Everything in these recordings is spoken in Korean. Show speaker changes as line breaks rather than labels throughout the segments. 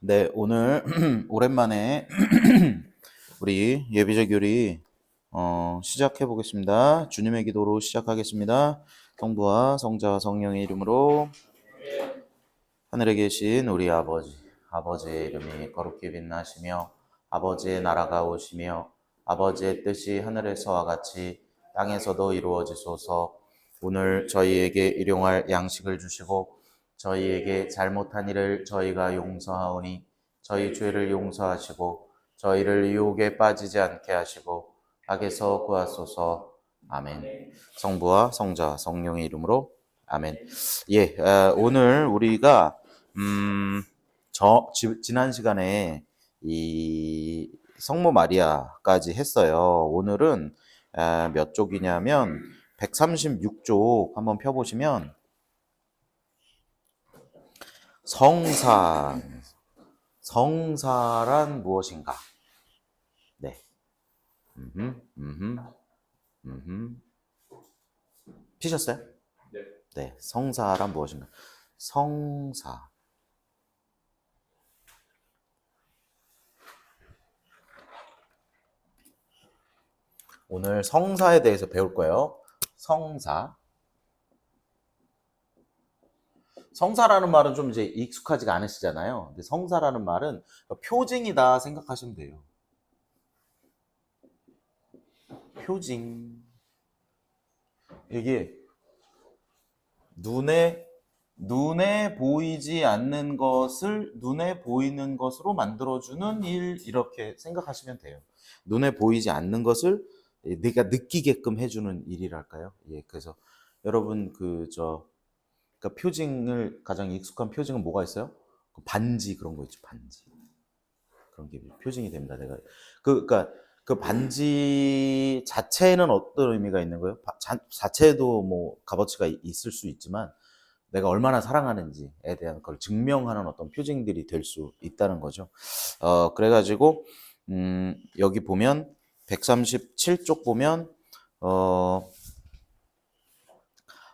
네, 오늘 오랜만에 우리 예비적 교리 시작해 보겠습니다. 주님의 기도로 시작하겠습니다. 성부와 성자와 성령의 이름으로. 하늘에 계신 우리 아버지, 아버지의 이름이 거룩히 빛나시며 아버지의 나라가 오시며 아버지의 뜻이 하늘에서와 같이 땅에서도 이루어지소서. 오늘 저희에게 일용할 양식을 주시고 저희에게 잘못한 일을 저희가 용서하오니 저희 죄를 용서하시고 저희를 유혹에 빠지지 않게 하시고 악에서 구하소서. 아멘. 성부와 성자 성령의 이름으로 아멘. 예, 오늘 우리가 지난 시간에 이 성모 마리아까지 했어요. 오늘은 몇 쪽이냐면 136쪽 한번 펴보시면 성사란 무엇인가? 네. 피셨어요? 네. 성사란 무엇인가? 성사. 오늘 성사에 대해서 배울 거예요. 성사. 성사라는 말은 좀 이제 익숙하지가 않으시잖아요. 근데 성사라는 말은 표징이다 생각하시면 돼요. 표징. 이게 눈에 보이지 않는 것을 눈에 보이는 것으로 만들어주는 일, 이렇게 생각하시면 돼요. 눈에 보이지 않는 것을 내가 느끼게끔 해주는 일이랄까요? 예, 그래서 여러분 그러니까 표징을 가장 익숙한 표징은 뭐가 있어요? 반지 그런 거 있죠, 반지. 그런 게 표징이 됩니다. 내가 그러니까 그 반지 자체에는 어떤 의미가 있는 거예요? 자체도 뭐 값어치가 있을 수 있지만 내가 얼마나 사랑하는지에 대한 걸 증명하는 어떤 표징들이 될 수 있다는 거죠. 그래가지고 여기 보면 137쪽 보면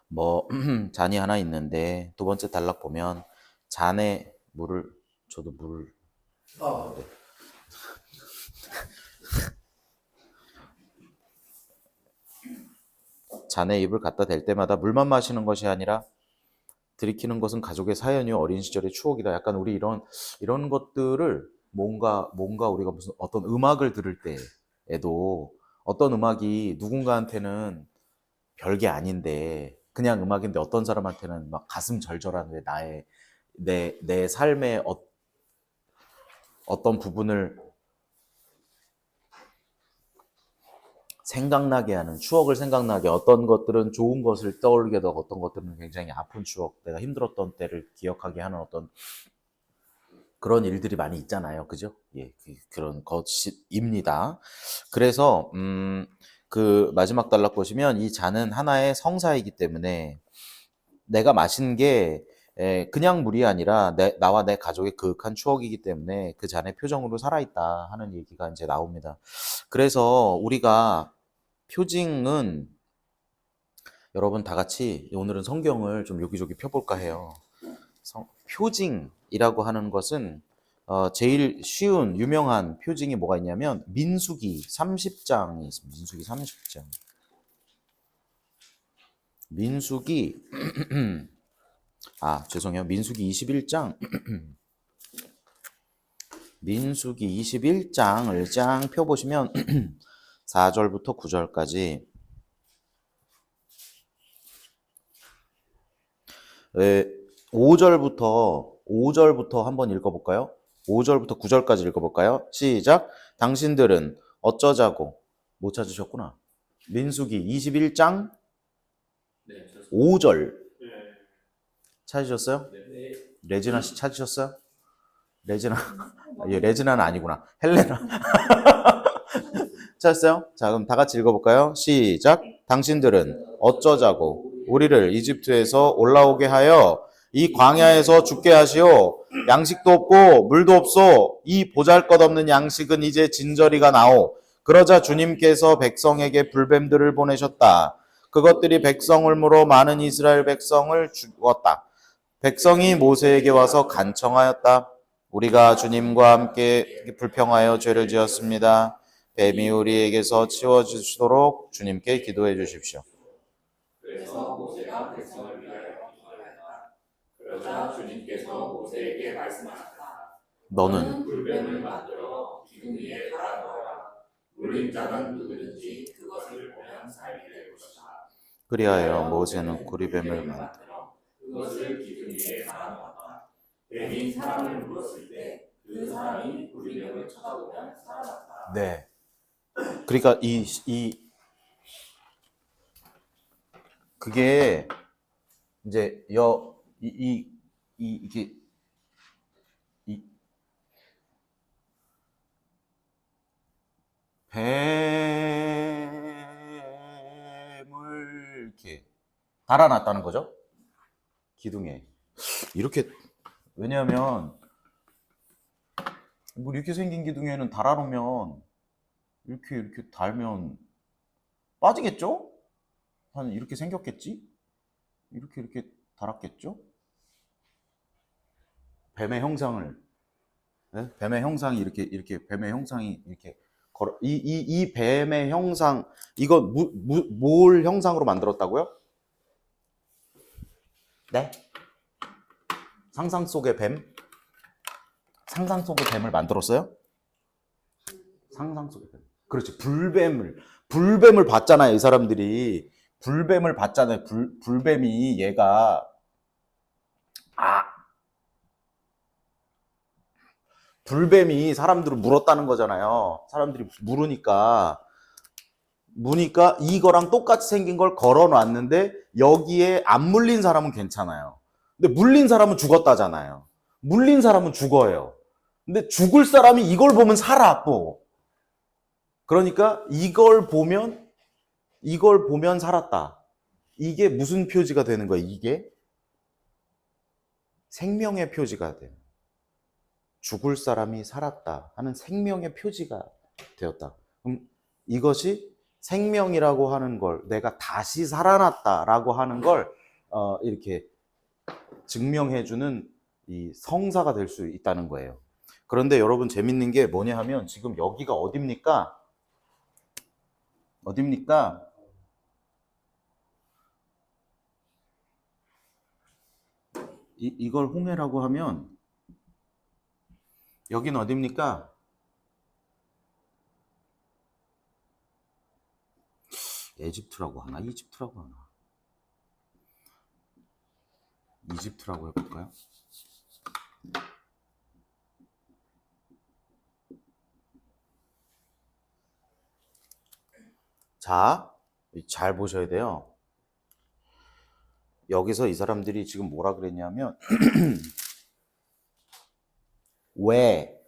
뭐 잔이 하나 있는데 두 번째 단락 보면 잔에 물을 저도 물을 네. 잔에 입을 갖다 댈 때마다 물만 마시는 것이 아니라 들이키는 것은 가족의 사연이요 어린 시절의 추억이다. 약간 우리 이런 것들을 뭔가 우리가 무슨 어떤 음악을 들을 때에도 어떤 음악이 누군가한테는 별게 아닌데 그냥 음악인데 어떤 사람한테는 막 가슴 절절한 내 삶의 어떤 부분을 생각나게 하는, 추억을 생각나게, 어떤 것들은 좋은 것을 떠올리게 하고 어떤 것들은 굉장히 아픈 추억, 내가 힘들었던 때를 기억하게 하는 어떤 그런 일들이 많이 있잖아요. 그죠? 예, 그런 것입니다. 그래서 그 마지막 단락 보시면 이 잔은 하나의 성사이기 때문에 내가 마신 게 그냥 물이 아니라 나와 내 가족의 그윽한 추억이기 때문에 그 잔의 표정으로 살아있다 하는 얘기가 이제 나옵니다. 그래서 우리가 표징은 여러분 다 같이 오늘은 성경을 좀 여기저기 펴볼까 해요. 표징이라고 하는 것은 제일 쉬운 유명한 표징이 뭐가 있냐면 민수기 30장이 있습니다. 민수기 30장. 민수기 죄송해요. 민수기 21장. 민수기 21장을 쫙 펴보시면 4절부터 9절까지 5절부터 한번 읽어볼까요? 5절부터 9절까지 읽어볼까요? 시작. 당신들은 어쩌자고 못 찾으셨구나. 민수기 21장 5절 찾으셨어요? 레지나 씨 찾으셨어요? 레지나 레지나는 아니구나. 헬레나 찾았어요? 자, 그럼 다 같이 읽어볼까요? 시작. 당신들은 어쩌자고 우리를 이집트에서 올라오게 하여 이 광야에서 죽게 하시오. 양식도 없고 물도 없소. 이 보잘것없는 양식은 이제 진저리가 나오. 그러자 주님께서 백성에게 불뱀들을 보내셨다. 그것들이 백성을 물어 많은 이스라엘 백성을 죽었다. 백성이 모세에게 와서 간청하였다. 우리가 주님과 함께 불평하여 죄를 지었습니다. 뱀이 우리에게서 치워주시도록 주님께 기도해 주십시오.
그래서 모세가 백성을 위하여 기도하였다. 그러자 주님께서 모세에게 말씀하셨다.
너는
불뱀을 만들어 기둥 위에 달아놓아라. 물린 자는 누구든지 그것을 보면 살게 될 것이다.
그리하여 모세는 구리뱀을 만들어
그것을 기둥 위에 달아놓았다. 뱀이 사람을 물었을 때 그 사람이 불뱀을 쳐다보면 살아났다.
네. 그러니까 그게 이제 이게 이 뱀을 이렇게 달아놨다는 거죠. 기둥에. 이렇게, 왜냐하면 뭐 이렇게 생긴 기둥에는 달아놓으면 이렇게 달면 빠지겠죠? 한 이렇게 생겼겠지? 이렇게 달았겠죠? 뱀의 형상을, 네? 뱀의 형상이 이렇게 뱀의 형상이 이렇게 걸어, 이 뱀의 형상, 이거 뭘 형상으로 만들었다고요? 네? 상상 속의 뱀? 상상 속의 뱀을 만들었어요? 상상 속의 뱀. 그렇지. 불뱀을 봤잖아요, 이 사람들이. 불뱀을 봤잖아요. 불뱀이 얘가, 불뱀이 사람들을 물었다는 거잖아요. 사람들이 무니까 이거랑 똑같이 생긴 걸 걸어 놨는데 여기에 안 물린 사람은 괜찮아요. 근데 물린 사람은 죽었다잖아요. 물린 사람은 죽어요. 근데 죽을 사람이 이걸 보면 살아, 또. 그러니까 이걸 보면 살았다. 이게 무슨 표지가 되는 거야? 이게 생명의 표지가 돼요. 죽을 사람이 살았다 하는 생명의 표지가 되었다. 그럼 이것이 생명이라고 하는 걸, 내가 다시 살아났다라고 하는 걸 이렇게 증명해주는 이 성사가 될 수 있다는 거예요. 그런데 여러분, 재밌는 게 뭐냐 하면, 지금 여기가 어딥니까? 이걸 홍해라고 하면 여긴 어딥니까? 에집트라고 하나? 이집트라고 하나? 이집트라고 해볼까요? 자, 잘 보셔야 돼요. 여기서 이 사람들이 지금 뭐라 그랬냐면 왜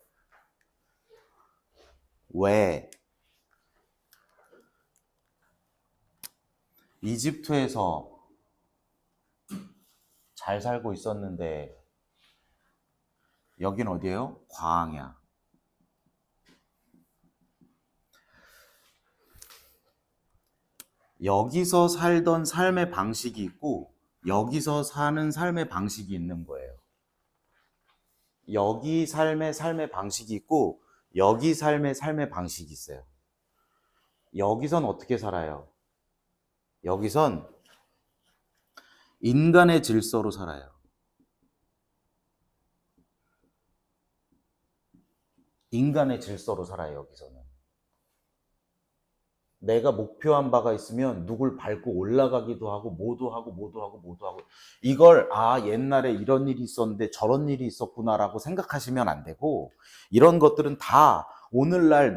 이집트에서 잘 살고 있었는데 여긴 어디예요? 광야. 여기서 살던 삶의 방식이 있고 여기서 사는 삶의 방식이 있는 거예요. 여기 삶의 방식이 있고 여기 삶의 방식이 있어요. 여기선 어떻게 살아요? 여기선 인간의 질서로 살아요. 인간의 질서로 살아요, 여기서는. 내가 목표한 바가 있으면 누굴 밟고 올라가기도 하고 모두 하고 이걸 옛날에 이런 일이 있었는데 저런 일이 있었구나라고 생각하시면 안 되고, 이런 것들은 다 오늘날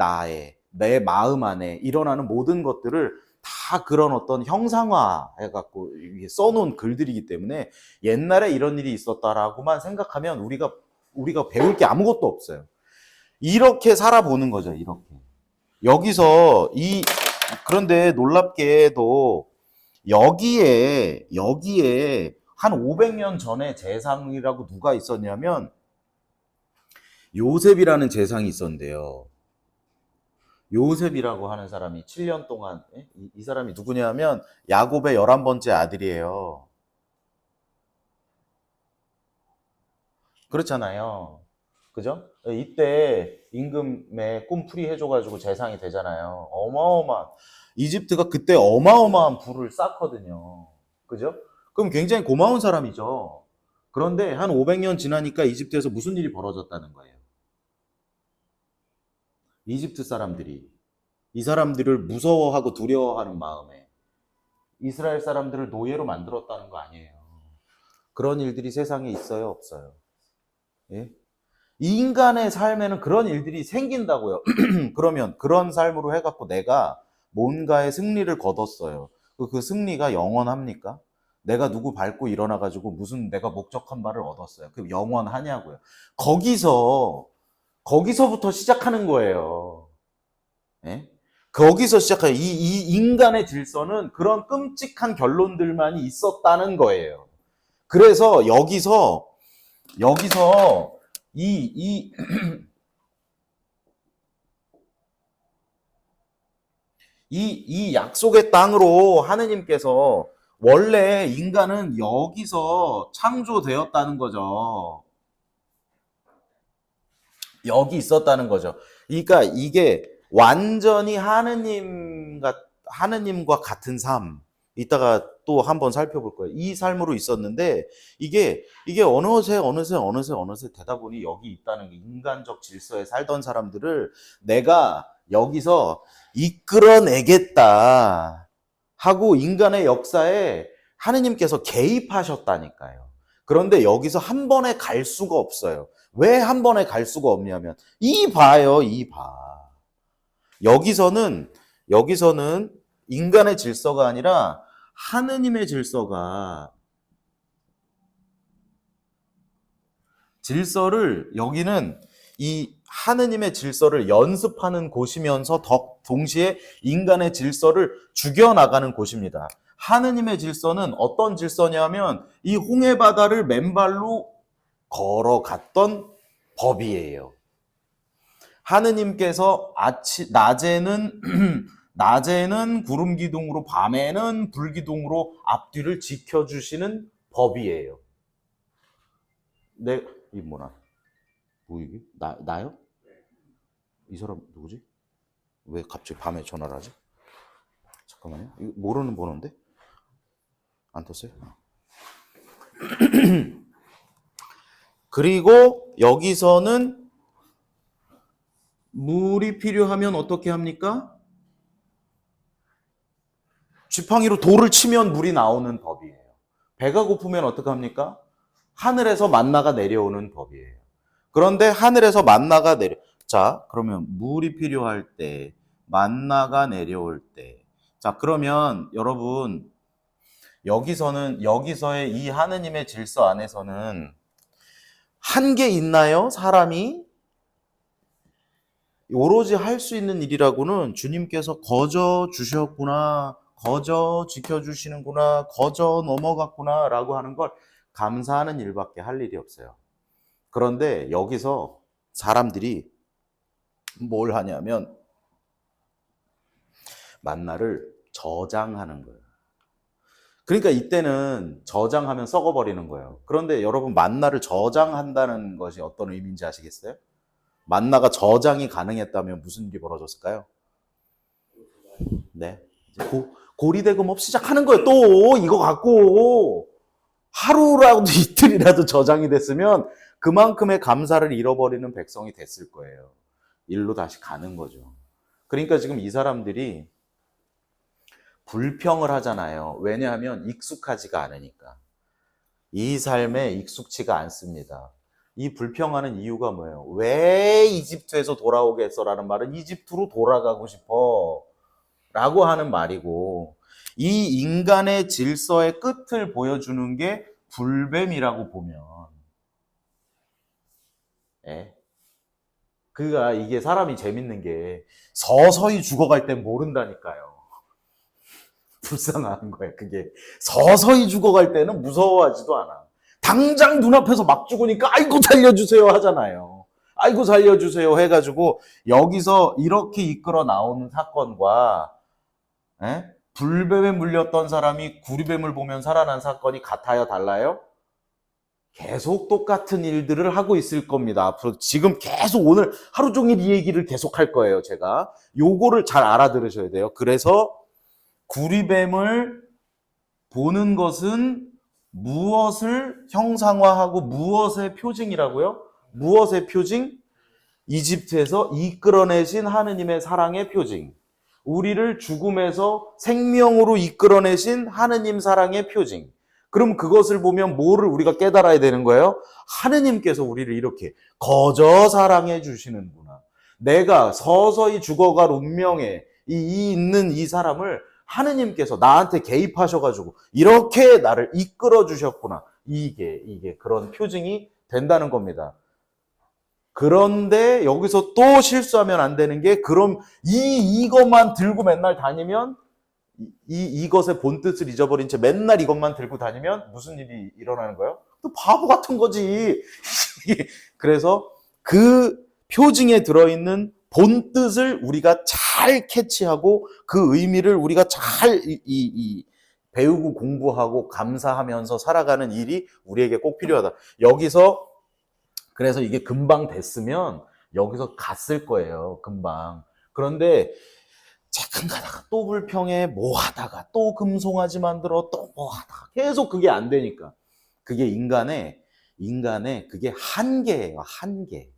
내 마음 안에 일어나는 모든 것들을 다 그런 어떤 형상화 해갖고 써놓은 글들이기 때문에 옛날에 이런 일이 있었다라고만 생각하면 우리가 배울 게 아무것도 없어요. 이렇게 살아보는 거죠, 이렇게. 여기서 그런데 놀랍게도 여기에 한 500년 전에 재상이라고 누가 있었냐면 요셉이라는 재상이 있었는데요. 요셉이라고 하는 사람이 7년 동안, 이 사람이 누구냐면 야곱의 11번째 그죠? 이때 임금의 꿈풀이 해줘가지고 재상이 되잖아요. 어마어마한. 이집트가 그때 어마어마한 부를 쌓거든요. 그죠? 그럼 굉장히 고마운 사람이죠. 그런데 한 500년 지나니까 이집트에서 무슨 일이 벌어졌다는 거예요. 이집트 사람들이 이 사람들을 무서워하고 두려워하는 마음에 이스라엘 사람들을 노예로 만들었다는 거 아니에요. 그런 일들이 세상에 있어요, 없어요? 예? 이 인간의 삶에는 그런 일들이 생긴다고요. 그러면 그런 삶으로 해갖고 내가 뭔가의 승리를 거뒀어요. 그 승리가 영원합니까? 내가 누구 밟고 일어나가지고 무슨 내가 목적한 바를 얻었어요. 그 영원하냐고요. 거기서부터 시작하는 거예요. 예? 거기서 시작해요. 이 인간의 질서는 그런 끔찍한 결론들만이 있었다는 거예요. 그래서 여기서 이 이 약속의 땅으로 하느님께서 원래 인간은 여기서 창조되었다는 거죠. 여기 있었다는 거죠. 그러니까 이게 완전히 하느님과 같은 삶. 이따가 또 한번 살펴볼 거예요. 이 삶으로 있었는데 이게 어느새 되다 보니 여기 있다는 게 인간적 질서에 살던 사람들을 내가 여기서 이끌어내겠다 하고 인간의 역사에 하느님께서 개입하셨다니까요. 그런데 여기서 한 번에 갈 수가 없어요. 왜 한 번에 갈 수가 없냐면 이 봐. 여기서는 인간의 질서가 아니라 하느님의 질서를 여기는 이 하느님의 질서를 연습하는 곳이면서 동시에 인간의 질서를 죽여나가는 곳입니다. 하느님의 질서는 어떤 질서냐면 이 홍해바다를 맨발로 걸어갔던 법이에요. 하느님께서 낮에는 낮에는 구름 기둥으로 밤에는 불 기둥으로 앞뒤를 지켜주시는 법이에요. 이 뭐나? 뭐 이게? 나요? 이 사람 누구지? 왜 갑자기 밤에 전화를 하지? 잠깐만요. 이거 모르는 번호인데? 안 떴어요? 그리고 여기서는 물이 필요하면 어떻게 합니까? 지팡이로 돌을 치면 물이 나오는 법이에요. 배가 고프면 어떻게 합니까? 하늘에서 만나가 내려오는 법이에요. 그런데 하늘에서 만나가 자, 그러면 물이 필요할 때, 만나가 내려올 때. 자, 그러면 여러분, 여기서의 이 하느님의 질서 안에서는 한 게 있나요? 사람이? 오로지 할 수 있는 일이라고는 주님께서 거저 주셨구나, 거저 지켜주시는구나, 거저 넘어갔구나 라고 하는 걸 감사하는 일밖에 할 일이 없어요. 그런데 여기서 사람들이 뭘 하냐면 만나를 저장하는 거예요. 그러니까 이때는 저장하면 썩어버리는 거예요. 그런데 여러분 만나를 저장한다는 것이 어떤 의미인지 아시겠어요? 만나가 저장이 가능했다면 무슨 일이 벌어졌을까요? 네. 고리대금 없이 시작하는 거예요. 또 이거 갖고 하루라도 이틀이라도 저장이 됐으면 그만큼의 감사를 잃어버리는 백성이 됐을 거예요. 일로 다시 가는 거죠. 그러니까 지금 이 사람들이 불평을 하잖아요. 왜냐하면 익숙하지가 않으니까. 이 삶에 익숙치가 않습니다. 이 불평하는 이유가 뭐예요? 왜 이집트에서 돌아오겠어라는 말은 이집트로 돌아가고 싶어 라고 하는 말이고, 이 인간의 질서의 끝을 보여주는 게 불뱀이라고 보면, 예. 그가 이게 사람이 재밌는 게 서서히 죽어갈 땐 모른다니까요. 불쌍한 거예요. 그게 서서히 죽어갈 때는 무서워하지도 않아. 당장 눈앞에서 막 죽으니까 아이고 살려주세요 하잖아요. 아이고 살려주세요 해가지고 여기서 이렇게 이끌어 나오는 사건과 불뱀에 물렸던 사람이 구리뱀을 보면 살아난 사건이 같아요? 달라요? 계속 똑같은 일들을 하고 있을 겁니다. 앞으로 지금 계속 오늘 하루 종일 이 얘기를 계속 할 거예요, 제가. 요거를 잘 알아들으셔야 돼요. 그래서 구리뱀을 보는 것은 무엇을 형상화하고 무엇의 표징이라고요? 무엇의 표징? 이집트에서 이끌어내신 하느님의 사랑의 표징. 우리를 죽음에서 생명으로 이끌어내신 하느님 사랑의 표징. 그럼 그것을 보면 뭐를 우리가 깨달아야 되는 거예요? 하느님께서 우리를 이렇게 거저 사랑해 주시는구나. 내가 서서히 죽어갈 운명에 있는 이 사람을 하느님께서 나한테 개입하셔가지고 이렇게 나를 이끌어 주셨구나. 이게 그런 표징이 된다는 겁니다. 그런데 여기서 또 실수하면 안 되는 게, 그럼 이것만 들고 맨날 다니면, 이것의 본뜻을 잊어버린 채 맨날 이것만 들고 다니면 무슨 일이 일어나는 거예요? 또 바보 같은 거지. 그래서 그 표징에 들어있는 본뜻을 우리가 잘 캐치하고 그 의미를 우리가 잘 배우고 공부하고 감사하면서 살아가는 일이 우리에게 꼭 필요하다. 여기서 그래서 이게 금방 됐으면 여기서 갔을 거예요, 금방. 그런데 잠깐 가다가 또 불평해, 뭐 하다가 또 금송아지 만들어, 또 뭐 하다가 계속 그게 안 되니까. 그게 인간의 그게 한계예요, 한계.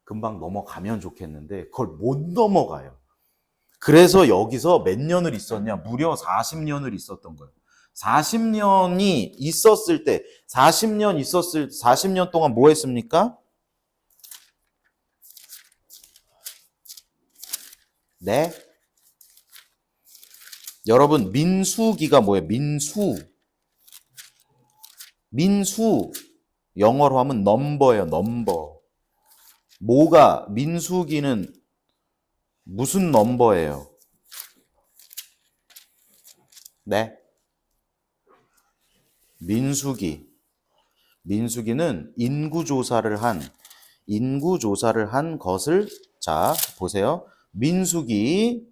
금방 넘어가면 좋겠는데 그걸 못 넘어가요. 그래서 여기서 몇 년을 있었냐? 무려 40년을 있었던 거예요. 40년이 있었을 때, 40년 동안 뭐 했습니까? 네? 여러분, 민수기가 뭐예요? 민수. 영어로 하면 넘버예요, 넘버. 뭐가, 민수기는 무슨 넘버예요? 네? 민수기는 인구조사를 한 것을, 자, 보세요. 민수기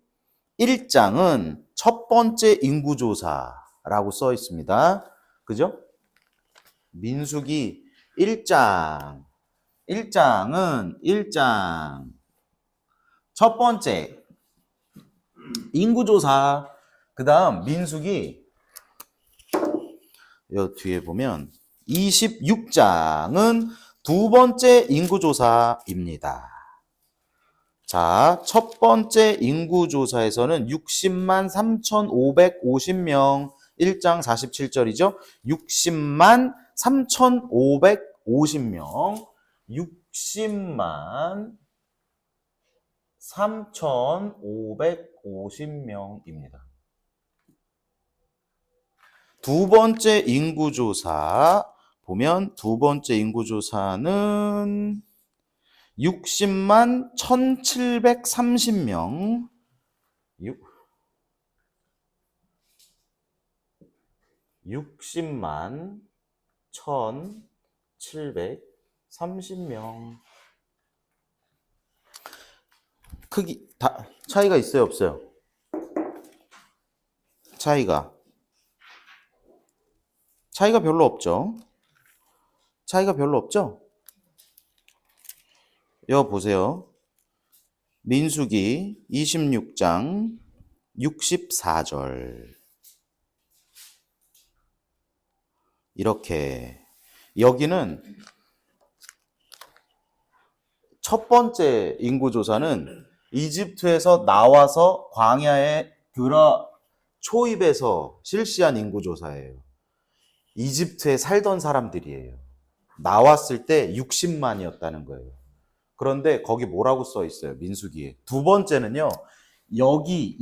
1장은 첫 번째 인구조사라고 써 있습니다. 그죠? 민수기 1장. 1장. 첫 번째 인구조사. 그 다음 민수기 여 뒤에 보면 26장은 두 번째 인구조사입니다. 자, 첫 번째 인구조사에서는 60만 3,550명, 1장 47절이죠. 60만 3,550명, 60만 3,550명입니다. 두 번째 인구조사 보면 두 번째 인구조사는 60만 1,730명, 60만 1,730명. 크기 차이가 있어요, 없어요? 차이가 별로 없죠. 여기 보세요. 민수기 26장 64절. 이렇게. 여기는 첫 번째 인구조사는 이집트에서 나와서 광야에 초입에서 실시한 인구조사예요. 이집트에 살던 사람들이에요. 나왔을 때 60만이었다는 거예요. 그런데 거기 뭐라고 써 있어요? 민수기에. 두 번째는요. 여기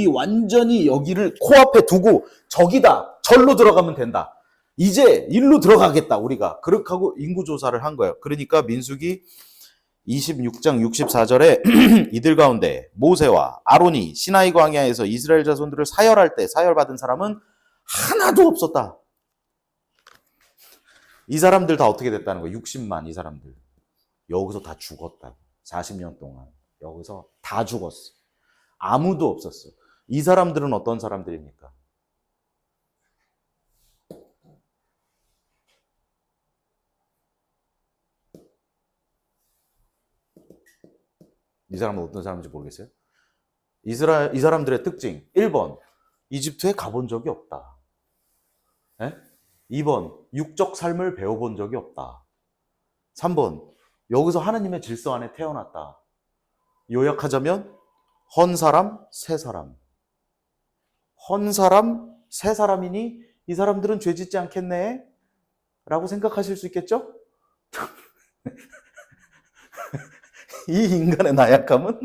완전히 여기를 코앞에 두고 저기다. 절로 들어가면 된다. 이제 일로 들어가겠다 우리가. 그렇게 하고 인구조사를 한 거예요. 그러니까 민수기 26장 64절에 이들 가운데 모세와 아론이 시나이 광야에서 이스라엘 자손들을 사열할 때 사열받은 사람은 하나도 없었다. 이 사람들 다 어떻게 됐다는 거예요? 60만 이 사람들. 여기서 다 죽었다. 40년 동안. 여기서 다 죽었어. 아무도 없었어. 이 사람들은 어떤 사람들입니까? 이 사람은 어떤 사람인지 모르겠어요. 이 사람들의 특징 1번 이집트에 가본 적이 없다. 예? 2번 육적 삶을 배워본 적이 없다. 3번 여기서 하느님의 질서 안에 태어났다. 요약하자면 헌 사람, 새 사람. 헌 사람, 새 사람이니 이 사람들은 죄 짓지 않겠네? 라고 생각하실 수 있겠죠? 이 인간의 나약함은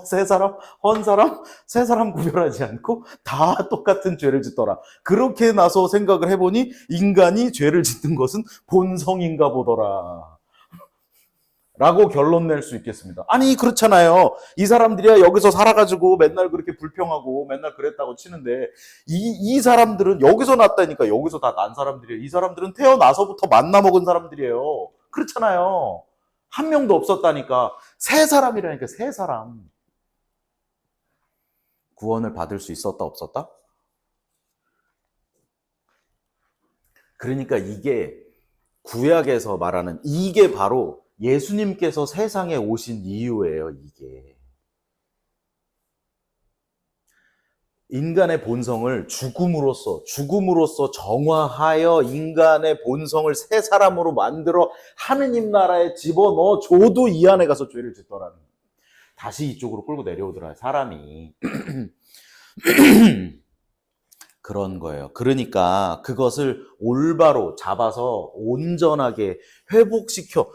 새 사람, 헌 사람, 새 사람 구별하지 않고 다 똑같은 죄를 짓더라. 그렇게 나서 생각을 해보니 인간이 죄를 짓는 것은 본성인가 보더라. 라고 결론 낼 수 있겠습니다. 아니 그렇잖아요. 이 사람들이야 여기서 살아가지고 맨날 그렇게 불평하고 맨날 그랬다고 치는데 이 사람들은 여기서 났다니까. 여기서 다 난 사람들이에요. 이 사람들은 태어나서부터 만나먹은 사람들이에요. 그렇잖아요. 한 명도 없었다니까. 새 사람이라니까. 새 사람. 구원을 받을 수 있었다 없었다? 그러니까 이게 구약에서 말하는 이게 바로 예수님께서 세상에 오신 이유예요. 이게 인간의 본성을 죽음으로써 정화하여 인간의 본성을 새 사람으로 만들어 하느님 나라에 집어넣어 줘도 이 안에 가서 죄를 짓더라는 거예요. 다시 이쪽으로 끌고 내려오더라 사람이. 그런 거예요. 그러니까 그것을 올바로 잡아서 온전하게 회복시켜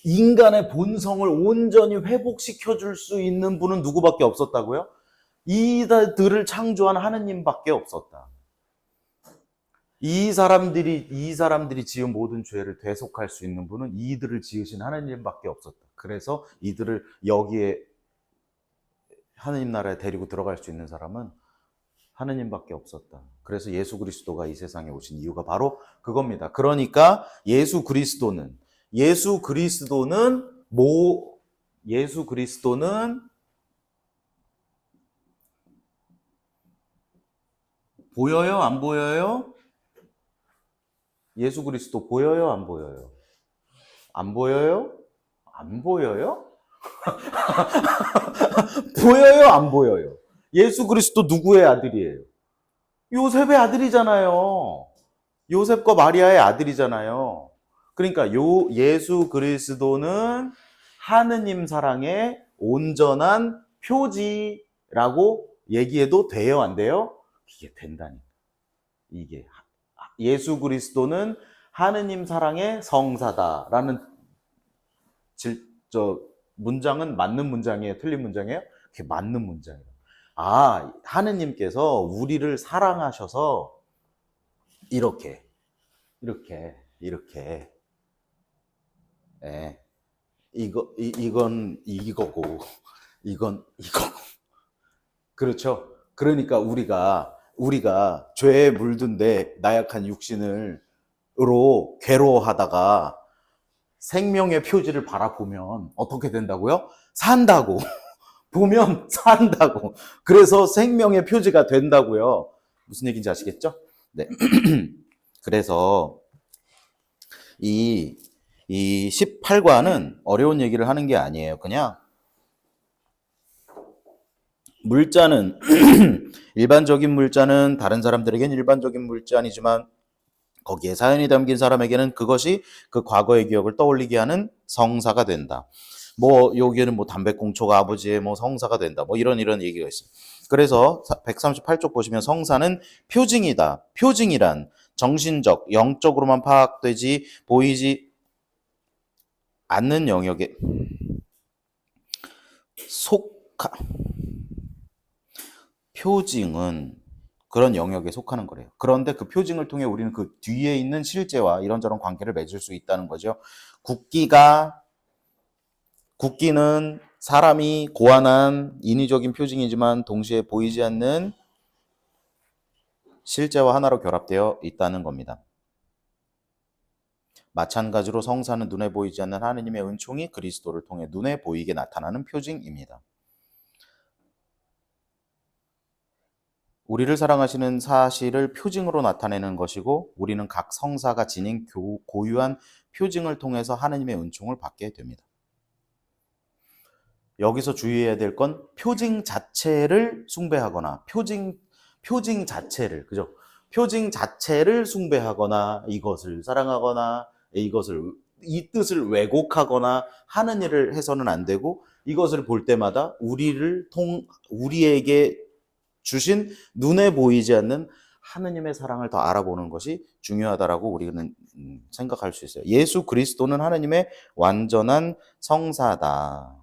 인간의 본성을 온전히 회복시켜 줄 수 있는 분은 누구밖에 없었다고요? 이들을 창조한 하느님밖에 없었다. 이 사람들이 지은 모든 죄를 대속할 수 있는 분은 이들을 지으신 하느님밖에 없었다. 그래서 이들을 여기에 하느님 나라에 데리고 들어갈 수 있는 사람은 하느님밖에 없었다. 그래서 예수 그리스도가 이 세상에 오신 이유가 바로 그겁니다. 그러니까 예수 그리스도는 보여요? 안 보여요? 예수 그리스도 보여요? 안 보여요? 안 보여요? 안 보여요? 보여요? 안 보여요? 예수 그리스도 누구의 아들이에요? 요셉의 아들이잖아요. 요셉과 마리아의 아들이잖아요. 그러니까 예수 그리스도는 하느님 사랑의 온전한 표지라고 얘기해도 돼요? 안 돼요? 이게 된다니까. 이게 예수 그리스도는 하느님 사랑의 성사다라는 문장은 맞는 문장이에요? 틀린 문장이에요? 그게 맞는 문장이에요. 아, 하느님께서 우리를 사랑하셔서 이렇게 예. 이건 이거고 이건 이거고. 그렇죠? 그러니까 우리가 죄에 물든데 나약한 육신으로 괴로워하다가 생명의 표지를 바라보면 어떻게 된다고요? 산다고. 보면 산다고. 그래서 생명의 표지가 된다고요. 무슨 얘기인지 아시겠죠? 네. 그래서 이 18과는 어려운 얘기를 하는 게 아니에요. 그냥 물자는 일반적인 물자는 다른 사람들에겐 일반적인 물자이지만 거기에 사연이 담긴 사람에게는 그것이 그 과거의 기억을 떠올리게 하는 성사가 된다. 뭐 여기에는 뭐 담배꽁초가 아버지의 뭐 성사가 된다. 뭐 이런 얘기가 있어요. 그래서 138쪽 보시면 성사는 표징이다. 표징이란 정신적, 영적으로만 파악되지 보이지 않는 영역에 표징은 그런 영역에 속하는 거래요. 그런데 그 표징을 통해 우리는 그 뒤에 있는 실제와 이런저런 관계를 맺을 수 있다는 거죠. 국기는 사람이 고안한 인위적인 표징이지만 동시에 보이지 않는 실제와 하나로 결합되어 있다는 겁니다. 마찬가지로 성사는 눈에 보이지 않는 하느님의 은총이 그리스도를 통해 눈에 보이게 나타나는 표징입니다. 우리를 사랑하시는 사실을 표징으로 나타내는 것이고 우리는 각 성사가 지닌 고유한 표징을 통해서 하느님의 은총을 받게 됩니다. 여기서 주의해야 될 건 표징 자체를 숭배하거나 표징 자체를, 그죠? 표징 자체를 숭배하거나 이것을 사랑하거나 이 뜻을 왜곡하거나 하는 일을 해서는 안 되고, 이것을 볼 때마다 우리에게 주신 눈에 보이지 않는 하느님의 사랑을 더 알아보는 것이 중요하다라고 우리는 생각할 수 있어요. 예수 그리스도는 하느님의 완전한 성사다.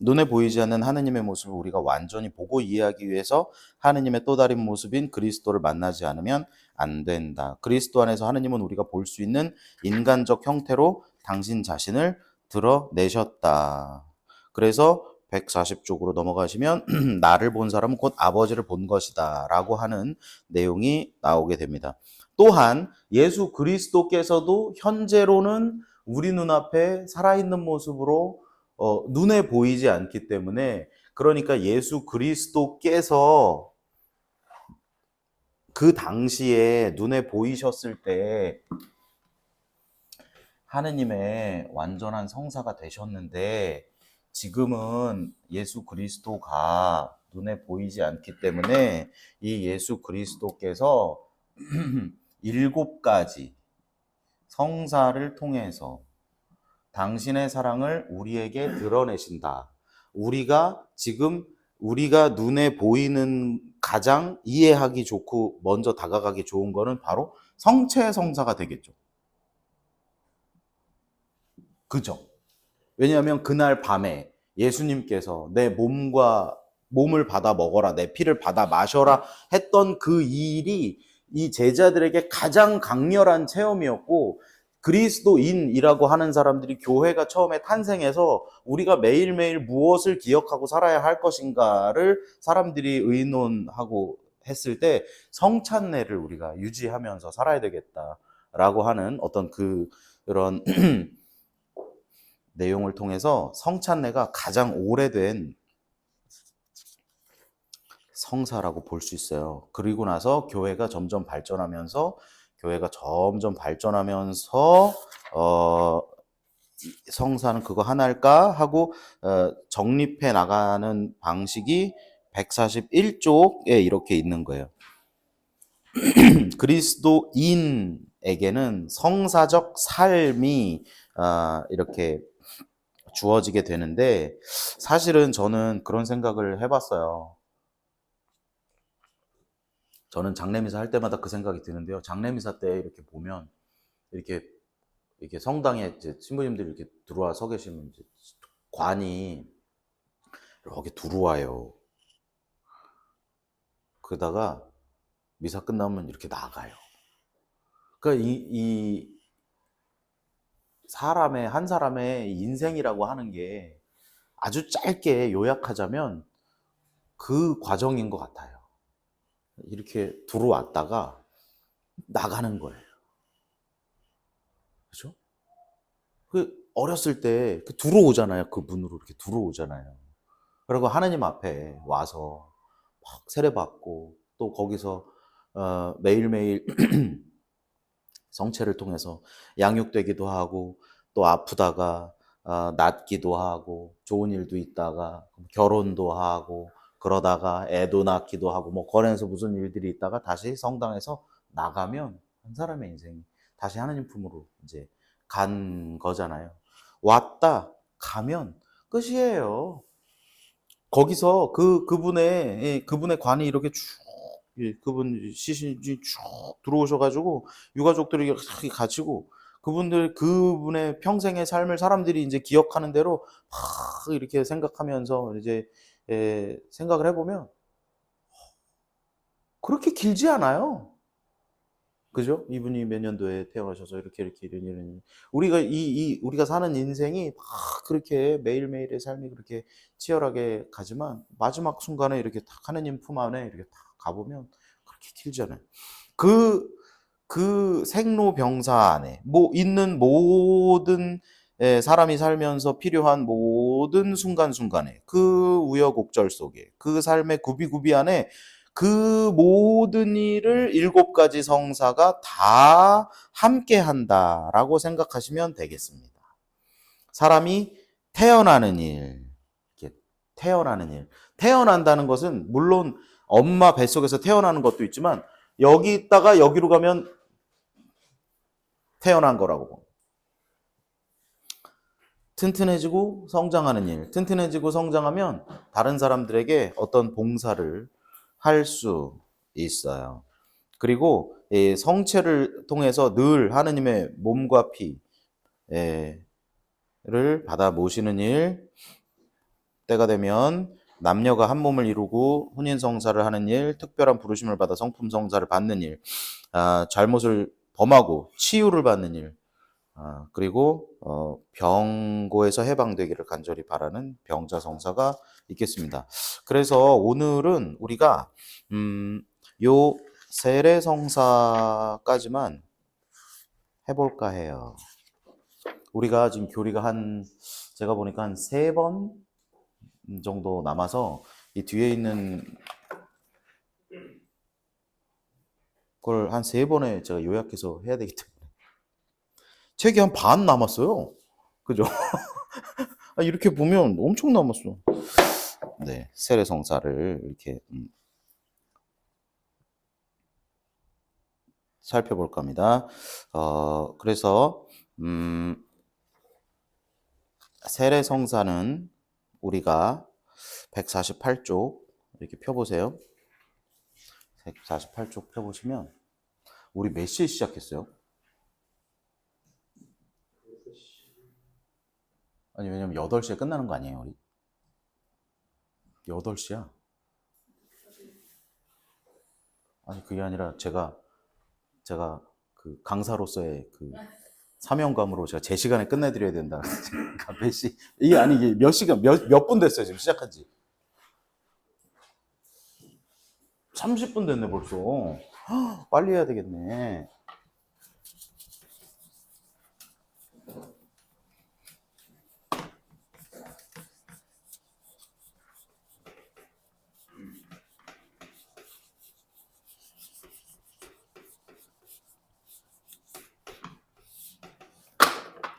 눈에 보이지 않는 하느님의 모습을 우리가 완전히 보고 이해하기 위해서 하느님의 또 다른 모습인 그리스도를 만나지 않으면 안 된다. 그리스도 안에서 하느님은 우리가 볼 수 있는 인간적 형태로 당신 자신을 드러내셨다. 그래서 140쪽으로 넘어가시면 나를 본 사람은 곧 아버지를 본 것이다 라고 하는 내용이 나오게 됩니다. 또한 예수 그리스도께서도 현재로는 우리 눈앞에 살아있는 모습으로 눈에 보이지 않기 때문에, 그러니까 예수 그리스도께서 그 당시에 눈에 보이셨을 때 하느님의 완전한 성사가 되셨는데, 지금은 예수 그리스도가 눈에 보이지 않기 때문에 이 예수 그리스도께서 7가지 성사를 통해서 당신의 사랑을 우리에게 드러내신다. 우리가 눈에 보이는 가장 이해하기 좋고 먼저 다가가기 좋은 거는 바로 성체 성사가 되겠죠. 그죠? 왜냐하면 그날 밤에 예수님께서 내 몸을 받아 먹어라, 내 피를 받아 마셔라 했던 그 일이 이 제자들에게 가장 강렬한 체험이었고, 그리스도인이라고 하는 사람들이 교회가 처음에 탄생해서 우리가 매일매일 무엇을 기억하고 살아야 할 것인가를 사람들이 의논하고 했을 때 성찬례를 우리가 유지하면서 살아야 되겠다라고 하는 어떤 그런 내용을 통해서 성찬례가 가장 오래된 성사라고 볼 수 있어요. 그리고 나서 교회가 점점 발전하면서 성사는 그거 하나일까 하고 정립해 나가는 방식이 141쪽에 이렇게 있는 거예요. 그리스도인에게는 성사적 삶이 이렇게 주어지게 되는데, 사실은 저는 그런 생각을 해봤어요. 저는 장례미사 할 때마다 그 생각이 드는데요. 장례미사 때 이렇게 보면 이렇게 성당에 이제 신부님들이 이렇게 들어와 서 계시면 이제 관이 이렇게 들어와요. 그러다가 미사 끝나면 이렇게 나가요. 그러니까 한 사람의 인생이라고 하는 게 아주 짧게 요약하자면 그 과정인 것 같아요. 이렇게 들어왔다가 나가는 거예요. 그죠? 어렸을 때 들어오잖아요. 그 문으로 이렇게 들어오잖아요. 그리고 하나님 앞에 와서 막 세례받고, 또 거기서 매일매일 성체를 통해서 양육되기도 하고, 또 아프다가 낫기도 하고, 좋은 일도 있다가 결혼도 하고, 그러다가 애도 낳기도 하고, 뭐 거래에서 무슨 일들이 있다가 다시 성당에서 나가면 한 사람의 인생이 다시 하나님 품으로 이제 간 거잖아요. 왔다 가면 끝이에요. 거기서 그분의 관이 이렇게 쭉, 그분 시신이 쭉 들어오셔가지고 유가족들이 이렇게 가지고 그분의 평생의 삶을 사람들이 이제 기억하는 대로 막 이렇게 생각하면서 이제 생각을 해보면 그렇게 길지 않아요. 그죠? 이분이 몇 년도에 태어나셔서 이렇게 이런 우리가 사는 인생이 막 그렇게 매일매일의 삶이 그렇게 치열하게 가지만 마지막 순간에 이렇게 딱 하나님 품 안에 이렇게 딱 가보면 그렇게 길잖아요. 그 생로병사 안에 있는 모든 사람이 살면서 필요한 모든 순간순간에, 그 우여곡절 속에, 그 삶의 구비구비 안에 그 모든 일을 7가지 성사가 다 함께 한다라고 생각하시면 되겠습니다. 사람이 태어나는 일, 이렇게 태어나는 일. 태어난다는 것은 물론 엄마 뱃속에서 태어나는 것도 있지만 여기 있다가 여기로 가면 태어난 거라고. 튼튼해지고 성장하는 일. 튼튼해지고 성장하면 다른 사람들에게 어떤 봉사를 할 수 있어요. 그리고 이 성체를 통해서 늘 하느님의 몸과 피를 받아 모시는 일, 때가 되면 남녀가 한 몸을 이루고 혼인성사를 하는 일, 특별한 부르심을 받아 성품성사를 받는 일, 잘못을 범하고 치유를 받는 일, 그리고 병고에서 해방되기를 간절히 바라는 병자성사가 있겠습니다. 그래서 오늘은 우리가 요 세례성사까지만 해볼까 해요. 우리가 지금 교리가 제가 보니까 한 3번 정도 남아서 이 뒤에 있는 걸 한 3번에 제가 요약해서 해야 되기 때문에 책이 한 반 남았어요. 그죠? 이렇게 보면 엄청 남았어. 네, 세례성사를 이렇게 살펴볼까 합니다. 그래서 세례성사는 우리가 148쪽 이렇게 펴보세요. 148쪽 펴보시면 우리 몇 시에 시작했어요? 아니 왜냐면 8시에 끝나는 거 아니에요 우리? 8시야? 아니 그게 아니라 제가 그 강사로서의 그 사명감으로 제가 제 시간에 끝내드려야 된다. 그러니까 몇 시? 이게 아니 이게 몇 시간 몇 분 됐어요 지금 시작한 지? 30분 됐네 벌써. 빨리 해야 되겠네.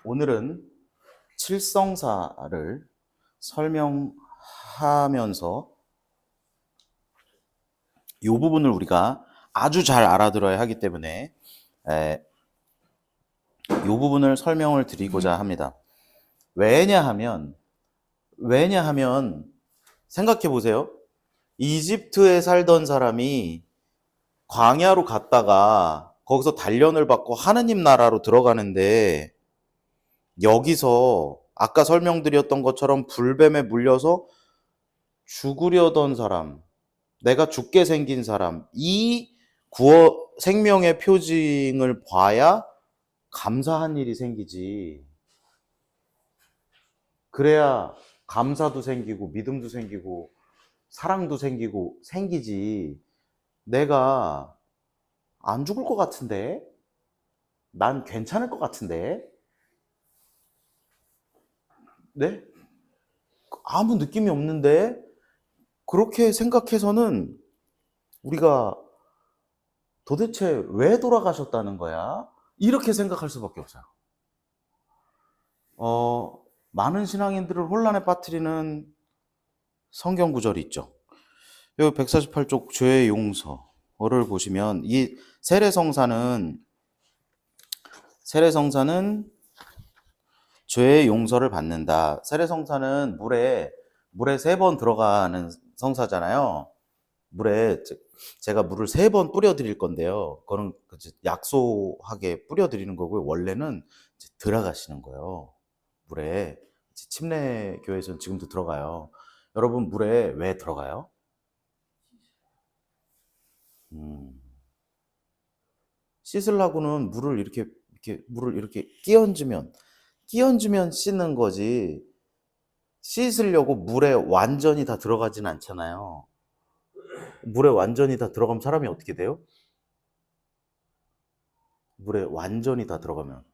오늘은 칠성사를 설명하면서 이 부분을 우리가 아주 잘 알아들어야 하기 때문에 이 부분을 설명을 드리고자 합니다. 왜냐하면 생각해 보세요. 이집트에 살던 사람이 광야로 갔다가 거기서 단련을 받고 하느님 나라로 들어가는데 여기서 아까 설명드렸던 것처럼 불뱀에 물려서 죽으려던 사람, 내가 죽게 생긴 사람, 이 생명의 표징을 봐야 감사한 일이 생기지. 그래야 감사도 생기고 믿음도 생기고 사랑도 생기지. 내가 안 죽을 것 같은데? 난 괜찮을 것 같은데? 네? 아무 느낌이 없는데? 그렇게 생각해서는 우리가 도대체 왜 돌아가셨다는 거야? 이렇게 생각할 수밖에 없어요. 많은 신앙인들을 혼란에 빠뜨리는 성경 구절이 있죠. 여기 148쪽 죄의 용서를 보시면 이 세례성사는 죄의 용서를 받는다. 세례성사는 물에 3번 들어가는 성사잖아요. 물에 제가 물을 3번 뿌려 드릴 건데요. 그거는 약소하게 뿌려 드리는 거고요. 원래는 들어가시는 거예요. 물에 침례 교회에서는 지금도 들어가요. 여러분 물에 왜 들어가요? 씻으려고는 물을 이렇게 끼얹으면 씻는 거지. 씻으려고 물에 완전히 다 들어가진 않잖아요. 물에 완전히 다 들어가면 사람이 어떻게 돼요? 물에 완전히 다 들어가면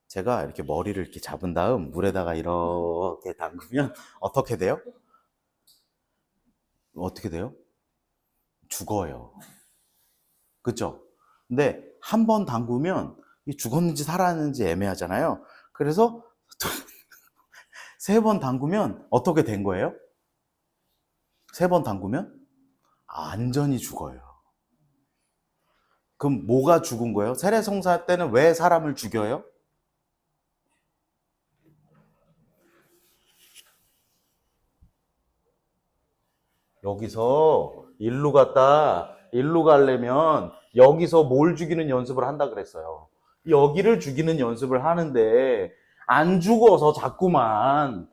제가 이렇게 머리를 이렇게 잡은 다음 물에다가 이렇게 담그면 어떻게 돼요? 어떻게 돼요? 죽어요. 그쵸? 근데 한 번 담그면 죽었는지 살았는지 애매하잖아요. 그래서 3번 담그면 어떻게 된 거예요? 3번 담그면 안전히 죽어요. 그럼 뭐가 죽은 거예요? 세례성사 때는 왜 사람을 죽여요? 여기서 일로 갔다 일로 가려면 여기서 뭘 죽이는 연습을 한다 그랬어요. 여기를 죽이는 연습을 하는데 안 죽어서 자꾸만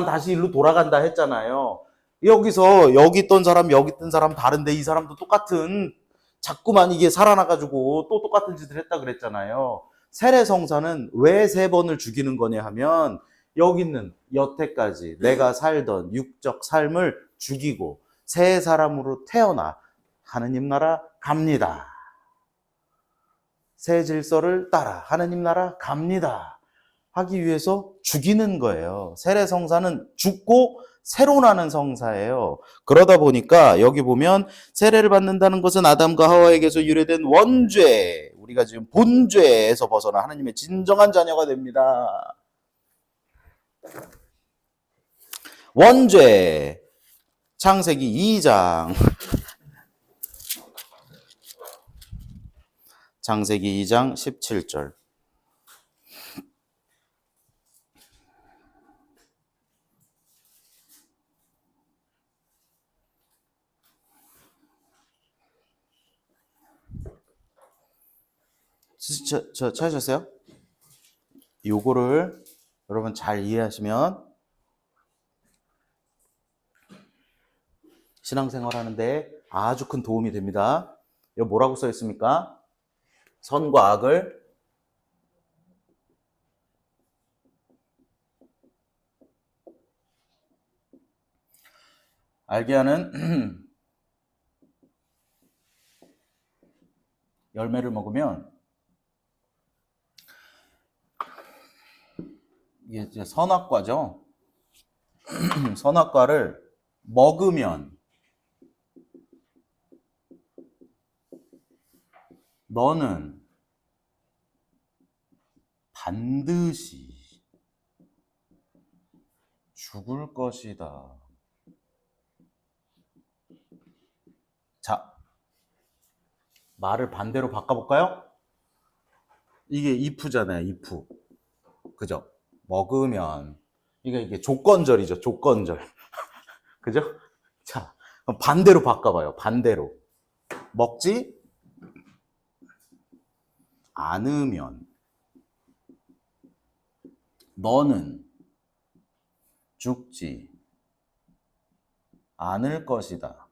다시 일로 돌아간다 했잖아요. 여기서 여기 있던 사람 여기 있던 사람 다른데 이 사람도 똑같은 자꾸만 이게 살아나가지고 또 똑같은 짓을 했다 그랬잖아요. 세례성사는 왜 3번을 죽이는 거냐 하면 여기 있는 여태까지 내가 살던 육적 삶을 죽이고 새 사람으로 태어나 하느님 나라 갑니다. 새 질서를 따라 하느님 나라 갑니다. 하기 위해서 죽이는 거예요. 세례성사는 죽고 새로 나는 성사예요. 그러다 보니까 여기 보면 세례를 받는다는 것은 아담과 하와에게서 유래된 원죄, 우리가 지금 본죄에서 벗어나 하나님의 진정한 자녀가 됩니다. 원죄, 창세기 2장. 창세기 2장 17절. 찾으셨어요? 요거를 여러분 잘 이해하시면 신앙생활 하는데 아주 큰 도움이 됩니다. 여기 뭐라고 써 있습니까? 선과 악을 알게 하는 열매를 먹으면 이게 이제 선악과죠. 선악과를 먹으면 너는 반드시 죽을 것이다. 자, 말을 반대로 바꿔볼까요? 이게 if잖아요, if. 그죠? 먹으면. 이게 조건절이죠, 조건절. 그죠? 자, 그럼 반대로 바꿔봐요, 반대로. 먹지 않으면 너는 죽지 않을 것이다.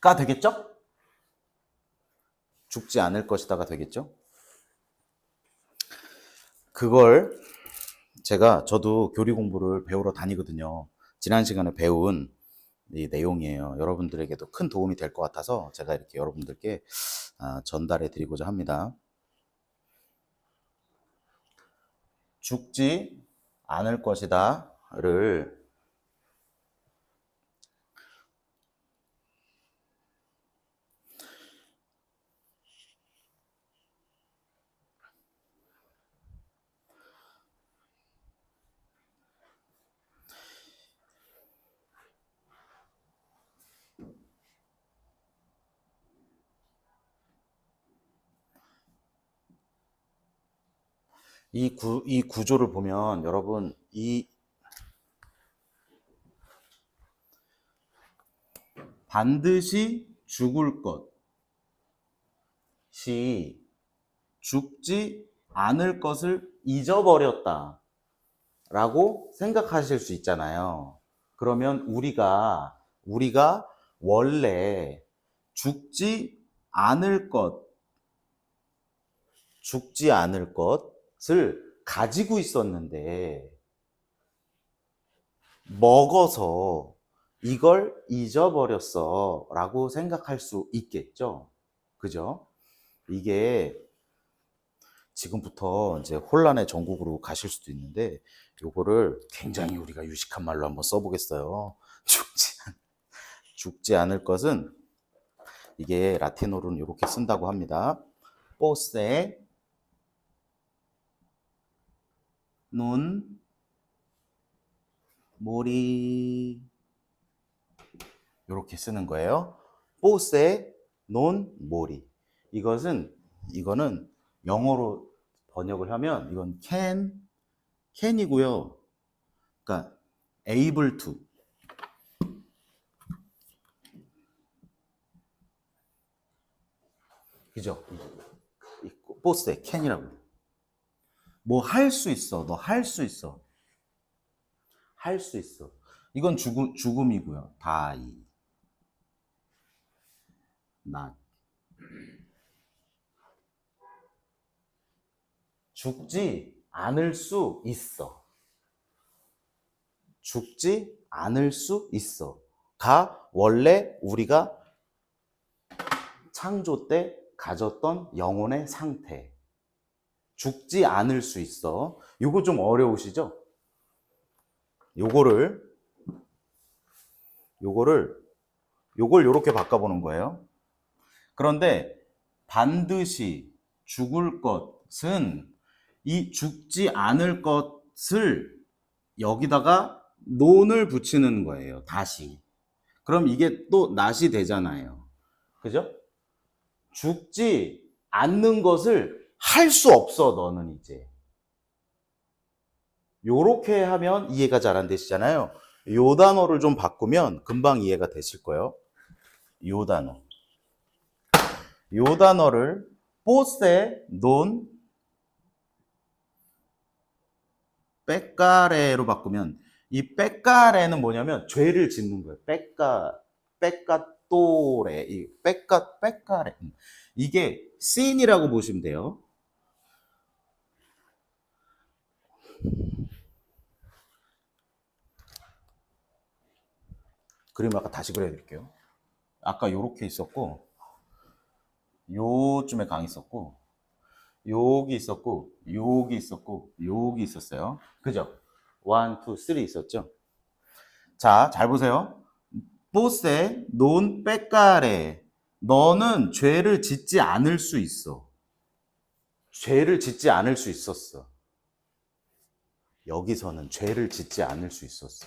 가 되겠죠? 죽지 않을 것이다가 되겠죠? 그걸 저도 교리 공부를 배우러 다니거든요. 지난 시간에 배운 이 내용이에요. 여러분들에게도 큰 도움이 될 것 같아서 제가 이렇게 여러분들께 전달해 드리고자 합니다. 죽지 않을 것이다를 이 구조를 보면 여러분 반드시 죽을 것이 죽지 않을 것을 잊어버렸다 라고 생각하실 수 있잖아요. 그러면 우리가 원래 죽지 않을 것을 가지고 있었는데 먹어서 이걸 잊어버렸어 라고 생각할 수 있겠죠. 그죠? 이게 지금부터 이제 혼란의 전국으로 가실 수도 있는데 요거를 굉장히 우리가 유식한 말로 한번 써보겠어요. 죽지 않을 것은 이게 라틴어로는 이렇게 쓴다고 합니다. 포세 논, 모리 이렇게 쓰는 거예요. 포세, 논, 모리. 이거는 영어로 번역을 하면 이건 can이고요. 그러니까 able to. 그죠? 포세, can이라고. 뭐 할 수 있어. 너 할 수 있어. 할 수 있어. 이건 죽음이고요. die. not. 죽지 않을 수 있어. 죽지 않을 수 있어. 가 원래 우리가 창조 때 가졌던 영혼의 상태. 죽지 않을 수 있어. 요거 좀 어려우시죠? 요걸 요렇게 바꿔보는 거예요. 그런데 반드시 죽을 것은 이 죽지 않을 것을 여기다가 논을 붙이는 거예요. 다시. 그럼 이게 또 낫이 되잖아요. 그죠? 죽지 않는 것을 할 수 없어, 너는 이제. 요렇게 하면 이해가 잘 안 되시잖아요. 요 단어를 좀 바꾸면 금방 이해가 되실 거예요. 요 단어. 요 단어를 포세, 논, 빼까레로 바꾸면 이 빼까레는 뭐냐면 죄를 짓는 거예요. 빼까또레, 빼까레. 이게 sin이라고 보시면 돼요. 그림 아까 다시 그려드릴게요. 아까 요렇게 있었고, 요쯤에 강 있었고, 여기 있었고, 여기 있었고, 여기 있었어요. 그죠? 1, 2, 3 있었죠? 자, 잘 보세요. 포세, 논, 빼까레. 너는 죄를 짓지 않을 수 있어. 죄를 짓지 않을 수 있었어. 여기서는 죄를 짓지 않을 수 있었어.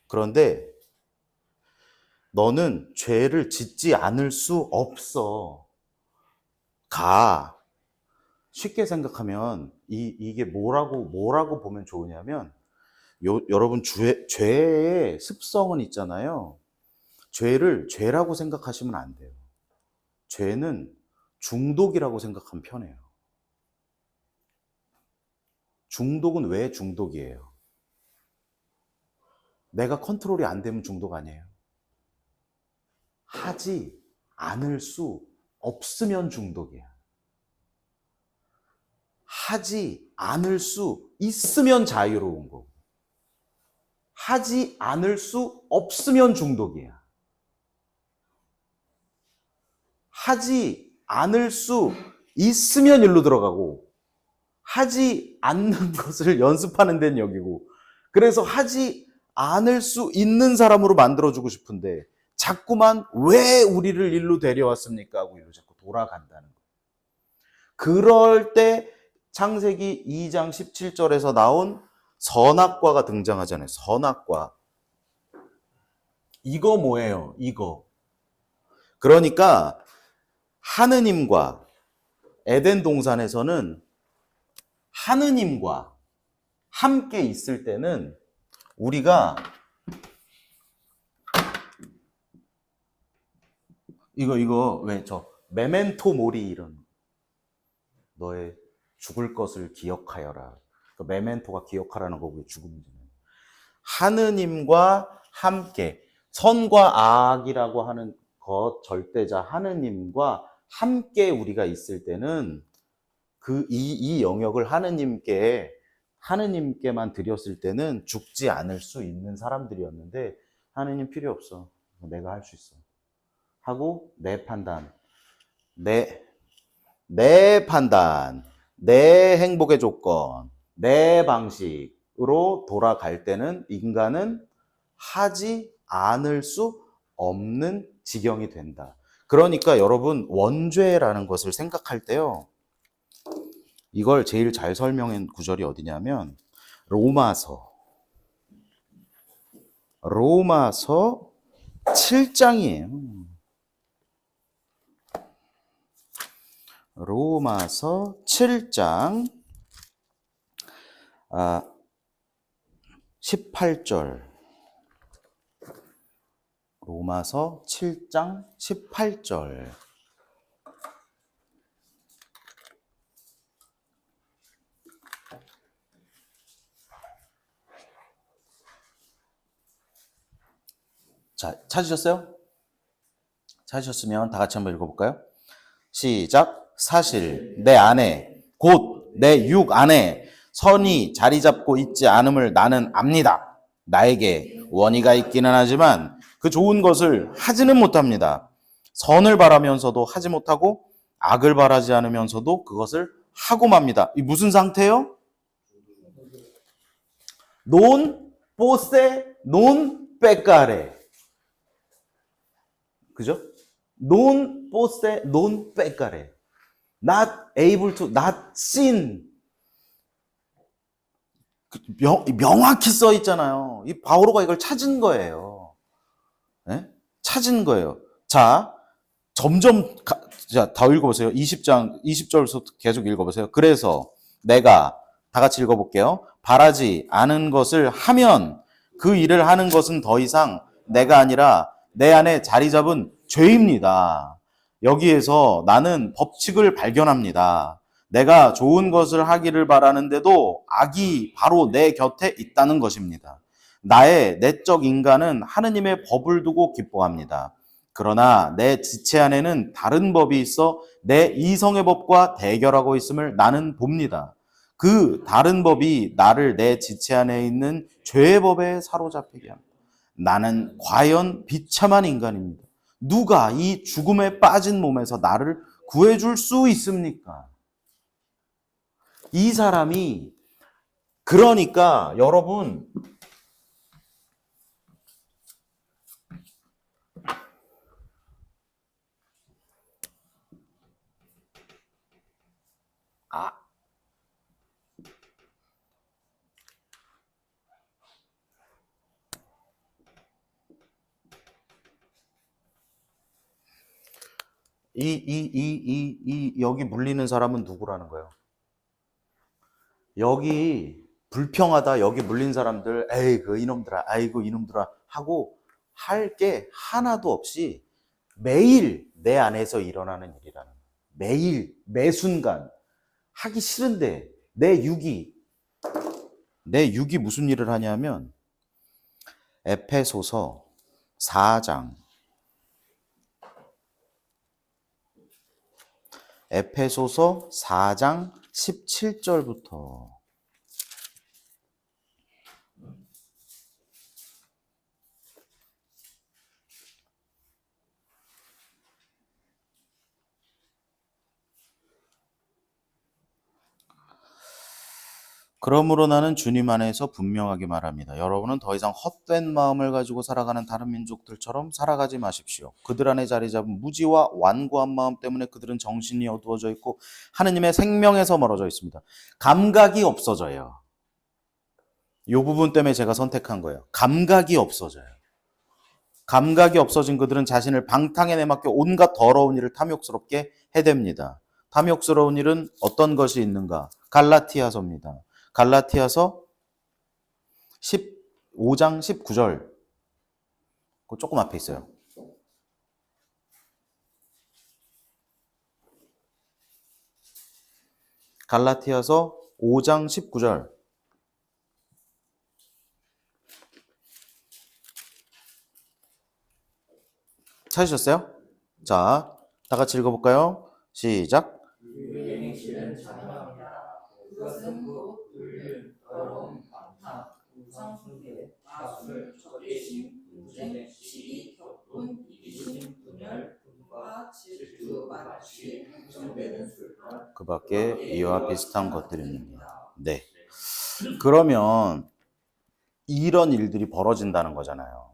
그런데 너는 죄를 짓지 않을 수 없어. 가. 쉽게 생각하면 이게 뭐라고 보면 좋으냐면 여러분 죄의 습성은 있잖아요. 죄를 죄라고 생각하시면 안 돼요. 죄는 중독이라고 생각하면 편해요. 중독은 왜 중독이에요? 내가 컨트롤이 안 되면 중독 아니에요. 하지 않을 수 없으면 중독이야. 하지 않을 수 있으면 자유로운 거고, 하지 않을 수 없으면 중독이야. 하지 않을 수 있으면 일로 들어가고, 하지 않는 것을 연습하는 데는 여기고, 그래서 하지 않을 수 있는 사람으로 만들어주고 싶은데 자꾸만 왜 우리를 일로 데려왔습니까? 하고 일로 자꾸 돌아간다는 거예요. 그럴 때 창세기 2장 17절에서 나온 선악과가 등장하잖아요. 선악과. 이거 뭐예요? 이거. 그러니까 하느님과 에덴 동산에서는 하느님과 함께 있을 때는 우리가 이거 왜 저 메멘토 모리 이런 너의 죽을 것을 기억하여라. 그 메멘토가 기억하라는 거고요. 죽음이잖아요. 하느님과 함께 선과 악이라고 하는 것 절대자 하느님과 함께 우리가 있을 때는 이 영역을 하느님께만 드렸을 때는 죽지 않을 수 있는 사람들이었는데 하느님 필요 없어. 내가 할 수 있어. 하고 내 판단, 내 판단, 내 행복의 조건, 내 방식으로 돌아갈 때는 인간은 하지 않을 수 없는 지경이 된다. 그러니까 여러분 원죄라는 것을 생각할 때요. 이걸 제일 잘 설명한 구절이 어디냐면 로마서 7장이에요. 로마서 7장 18절. 로마서 7장 18절. 자, 찾으셨어요? 찾으셨으면 다 같이 한번 읽어볼까요? 시작. 사실 내 안에 곧 내 육 안에 선이 자리 잡고 있지 않음을 나는 압니다. 나에게 원의가 있기는 하지만 그 좋은 것을 하지는 못합니다. 선을 바라면서도 하지 못하고 악을 바라지 않으면서도 그것을 하고 맙니다. 이 무슨 상태요? 논 포세 논 빼까레. 그죠? 논 포세 논 빼까레. not able to, not seen. 명확히 써 있잖아요. 이 바오로가 이걸 찾은 거예요. 네? 찾은 거예요. 자, 점점 자, 다 읽어보세요. 20절부터 계속 읽어보세요. 그래서 내가 다 같이 읽어볼게요. 바라지 않은 것을 하면 그 일을 하는 것은 더 이상 내가 아니라 내 안에 자리 잡은 죄입니다. 여기에서 나는 법칙을 발견합니다. 내가 좋은 것을 하기를 바라는데도 악이 바로 내 곁에 있다는 것입니다. 나의 내적 인간은 하느님의 법을 두고 기뻐합니다. 그러나 내 지체 안에는 다른 법이 있어 내 이성의 법과 대결하고 있음을 나는 봅니다. 그 다른 법이 나를 내 지체 안에 있는 죄의 법에 사로잡히게 합니다. 나는 과연 비참한 인간입니다. 누가 이 죽음에 빠진 몸에서 나를 구해줄 수 있습니까? 이 사람이 그러니까 여러분 여기 물리는 사람은 누구라는 거예요? 여기 불평하다 여기 물린 사람들, 에이, 그 이놈들아, 아이고, 이놈들아, 하고 할 게 하나도 없이 매일 내 안에서 일어나는 일이라는 거예요. 매일, 매 순간. 하기 싫은데 내 육이 무슨 일을 하냐면 에페소서 4장 에페소서 4장 17절부터 그러므로 나는 주님 안에서 분명하게 말합니다. 여러분은 더 이상 헛된 마음을 가지고 살아가는 다른 민족들처럼 살아가지 마십시오. 그들 안에 자리 잡은 무지와 완고한 마음 때문에 그들은 정신이 어두워져 있고 하느님의 생명에서 멀어져 있습니다. 감각이 없어져요. 이 부분 때문에 제가 선택한 거예요. 감각이 없어져요. 감각이 없어진 그들은 자신을 방탕에 내맡겨 온갖 더러운 일을 탐욕스럽게 해댑니다. 탐욕스러운 일은 어떤 것이 있는가? 갈라티아서입니다. 갈라티아서 15장 19절. 그 조금 앞에 있어요. 갈라티아서 5장 19절. 찾으셨어요? 자, 다 같이 읽어볼까요? 시작.
그의 행실은 자명합니다. 그것은 곧 불륜, 더러움, 방탕, 우상 숭배, 가술, 적개심, 분쟁, 시기, 격분, 이기심, 분열, 분과 질투, 만취, 정되는 술판,
그 밖에 이와 비슷한 것들입니다. 네. 그러면 이런 일들이 벌어진다는 거잖아요.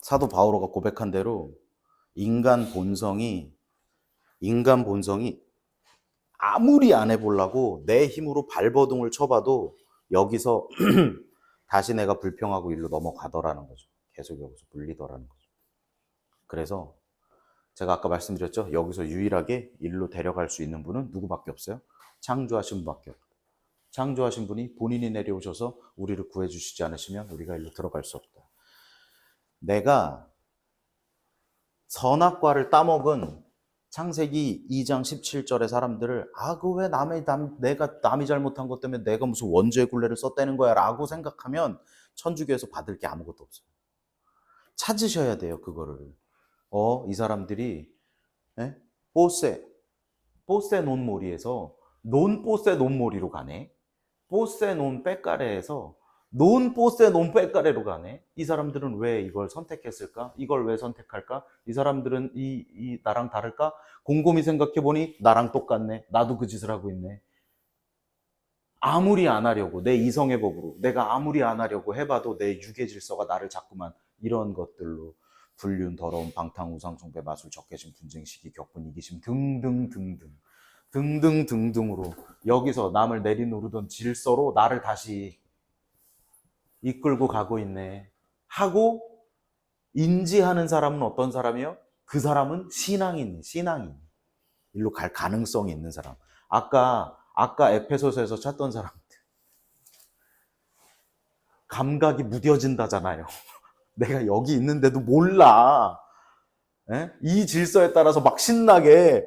사도 바오로가 고백한 대로 인간 본성이 인간 본성이 아무리 안 해보려고 내 힘으로 발버둥을 쳐봐도 여기서 다시 내가 불평하고 일로 넘어가더라는 거죠. 계속 여기서 물리더라는 거죠. 그래서 제가 아까 말씀드렸죠. 여기서 유일하게 일로 데려갈 수 있는 분은 누구밖에 없어요? 창조하신 분밖에 없어요. 창조하신 분이 본인이 내려오셔서 우리를 구해주시지 않으시면 우리가 일로 들어갈 수 없다. 내가 선악과를 따먹은 창세기 2장 17절의 사람들을 그 왜 남이 잘못한 것 때문에 내가 무슨 원죄의 굴레를 썼다는 거야 라고 생각하면 천주교에서 받을 게 아무것도 없어요. 찾으셔야 돼요. 그거를. 이 사람들이 뽀세 논몰이에서 논뽀세 논몰이로 가네. 뽀세 논 빼까레에서 논뽀세 논 빼까레로 가네. 이 사람들은 왜 이걸 선택했을까? 이걸 왜 선택할까? 이 사람들은 나랑 다를까? 곰곰이 생각해보니 나랑 똑같네. 나도 그 짓을 하고 있네. 아무리 안 하려고 내 이성의 법으로 내가 아무리 안 하려고 해봐도 내 육의 질서가 나를 자꾸만 이런 것들로 불륜, 더러움, 방탕, 우상, 숭배, 마술, 적개심, 분쟁, 시기, 격분, 이기심 등등으로 여기서 남을 내리노르던 질서로 나를 다시 이끌고 가고 있네 하고 인지하는 사람은 어떤 사람이요? 그 사람은 신앙인 일로 갈 가능성이 있는 사람. 아까 에페소서에서 찾던 사람들 감각이 무뎌진다잖아요. 내가 여기 있는데도 몰라. 이 질서에 따라서 막 신나게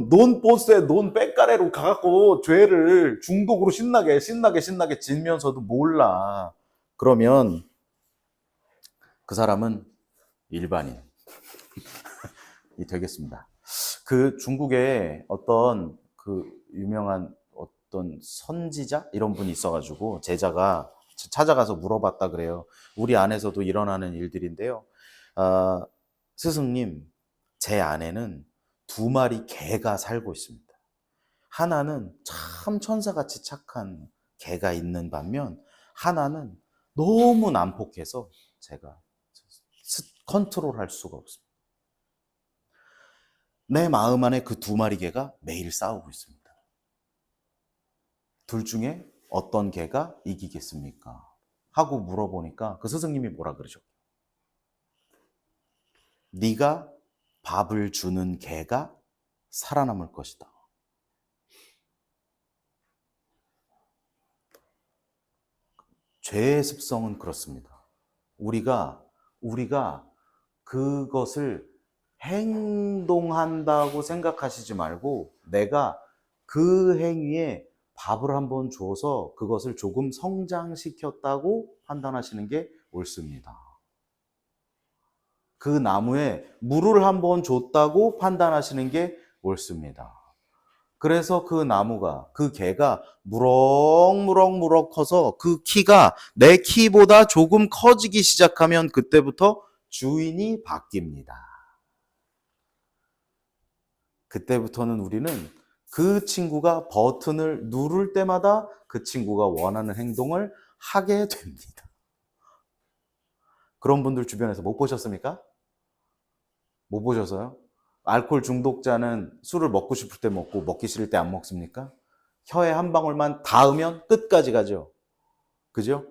논뽀세 논 빼까레로 가갖고 죄를 중독으로 신나게 지면서도 몰라. 그러면 그 사람은 일반인이 되겠습니다. 그 중국에 어떤 그 유명한 어떤 선지자 이런 분이 있어가지고 제자가 찾아가서 물어봤다 그래요. 우리 안에서도 일어나는 일들인데요. 스승님, 제 안에는 2마리 개가 살고 있습니다. 하나는 참 천사같이 착한 개가 있는 반면 하나는 너무 난폭해서 제가 컨트롤할 수가 없습니다. 내 마음 안에 그 2마리 개가 매일 싸우고 있습니다. 둘 중에 어떤 개가 이기겠습니까? 하고 물어보니까 그 스승님이 뭐라 그러죠? 네가 밥을 주는 개가 살아남을 것이다. 죄의 습성은 그렇습니다. 우리가 그것을 행동한다고 생각하시지 말고 내가 그 행위에 밥을 한번 줘서 그것을 조금 성장시켰다고 판단하시는 게 옳습니다. 그 나무에 물을 한번 줬다고 판단하시는 게 옳습니다. 그래서 그 나무가, 그 개가 무럭무럭 커서 그 키가 내 키보다 조금 커지기 시작하면 그때부터 주인이 바뀝니다. 그때부터는 우리는 그 친구가 버튼을 누를 때마다 그 친구가 원하는 행동을 하게 됩니다. 그런 분들 주변에서 못 보셨습니까? 못 보셔서요? 알코올 중독자는 술을 먹고 싶을 때 먹고 먹기 싫을 때 안 먹습니까? 혀에 한 방울만 닿으면 끝까지 가죠. 그죠?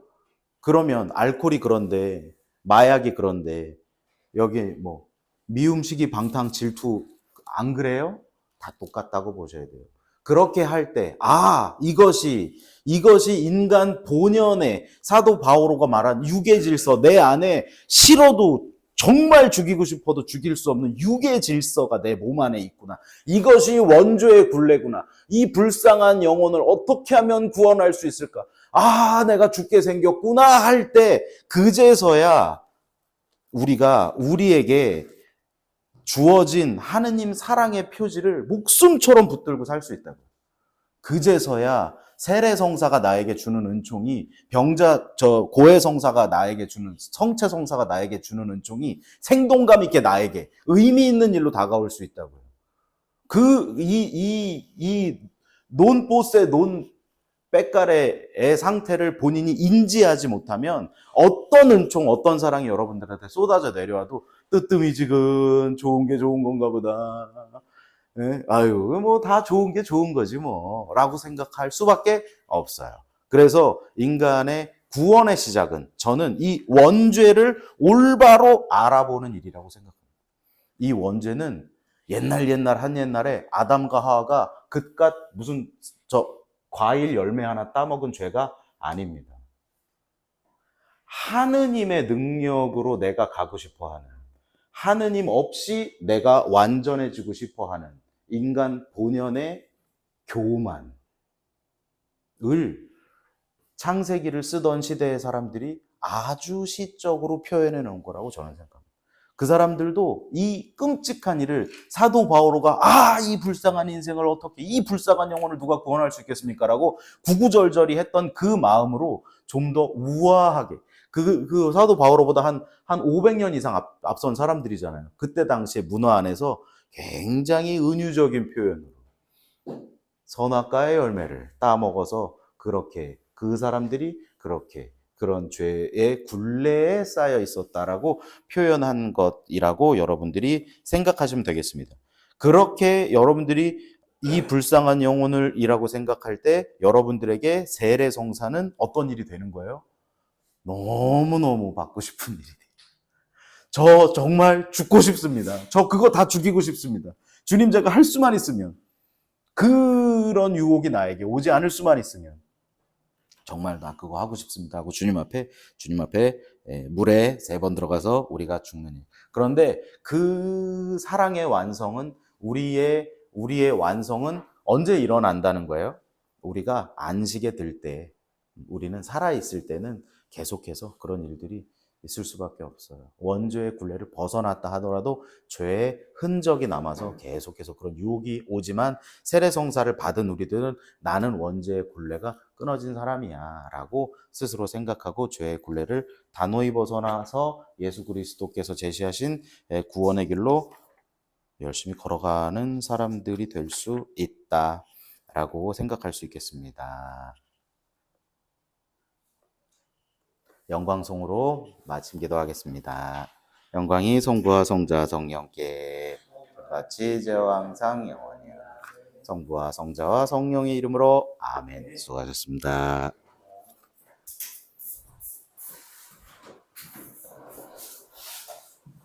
그러면 알코올이 그런데, 마약이 그런데, 여기 뭐 미움시기, 방탕, 질투 안 그래요? 다 똑같다고 보셔야 돼요. 그렇게 할 때, 이것이 인간 본연의 사도 바오로가 말한 육의 질서, 내 안에 싫어도 정말 죽이고 싶어도 죽일 수 없는 육의 질서가 내 몸 안에 있구나. 이것이 원죄의 굴레구나. 이 불쌍한 영혼을 어떻게 하면 구원할 수 있을까? 내가 죽게 생겼구나 할 때 그제서야 우리에게 주어진 하느님 사랑의 표지를 목숨처럼 붙들고 살 수 있다고. 그제서야 세례성사가 나에게 주는 은총이 고해성사가 나에게 주는 성체성사가 나에게 주는 은총이 생동감 있게 나에게 의미 있는 일로 다가올 수 있다고요. 논뽀세 논 빼가래의 상태를 본인이 인지하지 못하면 어떤 은총, 어떤 사랑이 여러분들한테 쏟아져 내려와도 뜨뜨미지근 좋은 게 좋은 건가 보다. 예? 아유, 뭐 다 좋은 게 좋은 거지 뭐 라고 생각할 수밖에 없어요. 그래서 인간의 구원의 시작은 저는 이 원죄를 올바로 알아보는 일이라고 생각합니다. 이 원죄는 옛날 한 옛날에 아담과 하와가 그깟 무슨 저 과일 열매 하나 따먹은 죄가 아닙니다. 하느님의 능력으로 내가 가고 싶어 하는, 하느님 없이 내가 완전해지고 싶어 하는 인간 본연의 교만을 창세기를 쓰던 시대의 사람들이 아주 시적으로 표현해 놓은 거라고 저는 생각합니다. 그 사람들도 이 끔찍한 일을 사도 바오로가 이 불쌍한 인생을 어떻게, 이 불쌍한 영혼을 누가 구원할 수 있겠습니까? 라고 구구절절히 했던 그 마음으로 좀 더 우아하게, 그 사도 바오로보다 한 500년 이상 앞선 사람들이잖아요. 그때 당시에 문화 안에서 굉장히 은유적인 표현으로 선악과의 열매를 따먹어서 그렇게 그 사람들이 그렇게 그런 죄의 굴레에 쌓여 있었다라고 표현한 것이라고 여러분들이 생각하시면 되겠습니다. 그렇게 여러분들이 이 불쌍한 영혼을 이라고 생각할 때 여러분들에게 세례성사는 어떤 일이 되는 거예요? 너무너무 받고 싶은 일이 돼요. 저 정말 죽고 싶습니다. 저 그거 다 죽이고 싶습니다. 주님, 제가 할 수만 있으면, 그런 유혹이 나에게 오지 않을 수만 있으면 정말 나 그거 하고 싶습니다 하고 주님 앞에 물에 3번 들어가서 우리가 죽는 일. 그런데 그 사랑의 완성은 우리의 완성은 언제 일어난다는 거예요? 우리가 안식에 들 때, 우리는 살아 있을 때는 계속해서 그런 일들이 있을 수밖에 없어요. 원죄의 굴레를 벗어났다 하더라도 죄의 흔적이 남아서 계속해서 그런 유혹이 오지만 세례성사를 받은 우리들은 나는 원죄의 굴레가 끊어진 사람이야 라고 스스로 생각하고 죄의 굴레를 단호히 벗어나서 예수 그리스도께서 제시하신 구원의 길로 열심히 걸어가는 사람들이 될 수 있다 라고 생각할 수 있겠습니다. 영광송으로 마침 기도하겠습니다. 영광이 성부와 성자 성령께 같이 이제와 항상 영원히 성부와 성자와 성령의 이름으로 아멘. 수고하셨습니다.